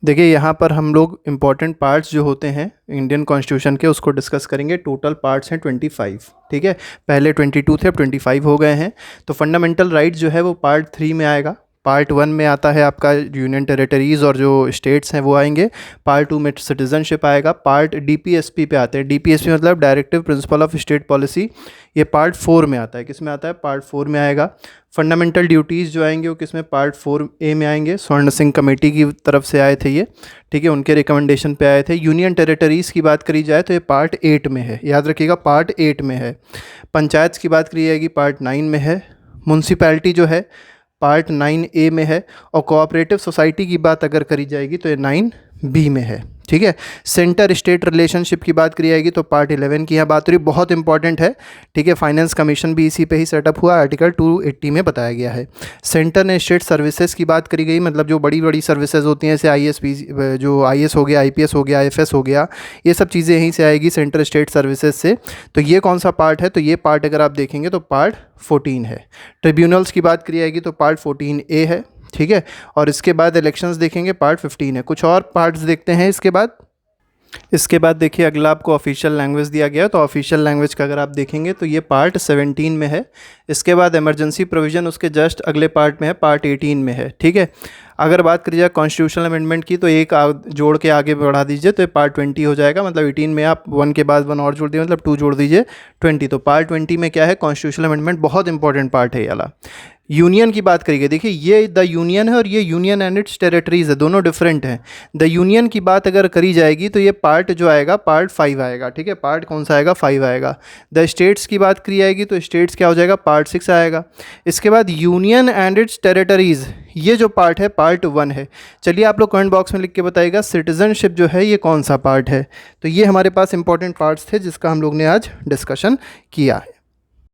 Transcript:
देखिए यहाँ पर हम लोग इम्पॉर्टेंट पार्ट्स जो होते हैं इंडियन कॉन्स्टिट्यूशन के उसको डिस्कस करेंगे। टोटल पार्ट्स हैं 25, ठीक है। पहले 22 थे, अब 25 हो गए हैं। तो फंडामेंटल राइट जो है वो पार्ट 3 में आएगा। पार्ट 1 में आता है आपका यूनियन टेरिटरीज़ और जो स्टेट्स हैं वो आएंगे। पार्ट 2 में सिटीजनशिप आएगा। पार्ट डीपीएसपी पे आते हैं। डीपीएसपी मतलब directive principle of state policy, ये पार्ट 4 में आता है। किस में आता है? पार्ट 4 में आएगा। फंडामेंटल ड्यूटीज़ जो आएंगे वो किस में? पार्ट 4A में आएंगे। स्वर्ण सिंह कमेटी की तरफ से आए थे ये, ठीक है, उनके रिकमेंडेशन पे आए थे। यूनियन टेरिटरीज़ की बात करी जाए तो ये पार्ट 8 में है, याद रखिएगा पार्ट 8 में है। पंचायत की बात करी जाएगी पार्ट 9 में है। म्यूनसिपैलिटी जो है पार्ट 9A में है। और कोऑपरेटिव सोसाइटी की बात अगर करी जाएगी तो ये 9B में है, ठीक है। सेंटर स्टेट रिलेशनशिप की बात करी जाएगी तो पार्ट 11 की यहाँ बात हो रही, बहुत इंपॉर्टेंट है, ठीक है। फाइनेंस कमीशन भी इसी पे ही सेटअप हुआ, आर्टिकल 280 में बताया गया है। सेंटर ने स्टेट सर्विसेज की बात करी गई, मतलब जो बड़ी बड़ी सर्विसेज होती हैं जैसे जो IAS हो गया, IPS हो गया, IFS हो गया, ये सब चीज़ें यहीं से आएगी सेंटर स्टेट सर्विसेज से। तो ये कौन सा पार्ट है? तो ये पार्ट अगर आप देखेंगे तो पार्ट 14 है। ट्रिब्यूनल्स की बात करी जाएगी तो पार्ट 14A है, ठीक है। और इसके बाद इलेक्शंस देखेंगे पार्ट 15 है। कुछ और पार्ट्स देखते हैं इसके बाद देखिए अगला आपको ऑफिशियल लैंग्वेज दिया गया है। तो ऑफिशियल लैंग्वेज का अगर आप देखेंगे तो ये पार्ट 17 में है। इसके बाद इमरजेंसी प्रोविज़न उसके जस्ट अगले पार्ट में है, पार्ट 18 में है, ठीक है। अगर बात करी जाए कॉन्स्टिट्यूशनल अमेंडमेंट की तो एक जोड़ के आगे बढ़ा दीजिए तो ये पार्ट 20 हो जाएगा। मतलब 18 में आप 1 के बाद 1 और जोड़ दीजिए, मतलब 2 जोड़ दीजिए 20। तो पार्ट 20 में क्या है? कॉन्स्टिट्यूशनल अमेंडमेंट, बहुत इंपॉर्टेंट पार्ट है ये वाला। यूनियन की बात करिए, देखिए ये द यूनियन है और ये यूनियन एंड इट्स टेरिटरीज है, दोनों डिफरेंट हैं। द यूनियन की बात अगर करी जाएगी तो ये पार्ट जो आएगा पार्ट 5 आएगा, ठीक है। पार्ट कौन सा आएगा? 5 आएगा। द स्टेट्स की बात करी जाएगी तो स्टेट्स क्या हो जाएगा? पार्ट 6 आएगा। इसके बाद यूनियन एंड इट्स टेरिटरीज, ये जो पार्ट है पार्ट 1 है। चलिए आप लोग कमेंट बॉक्स में लिख के बताइएगा सिटीजनशिप जो है ये कौन सा पार्ट है। तो ये हमारे पास इंपॉर्टेंट पार्ट्स थे जिसका हम लोग ने आज डिस्कशन किया है।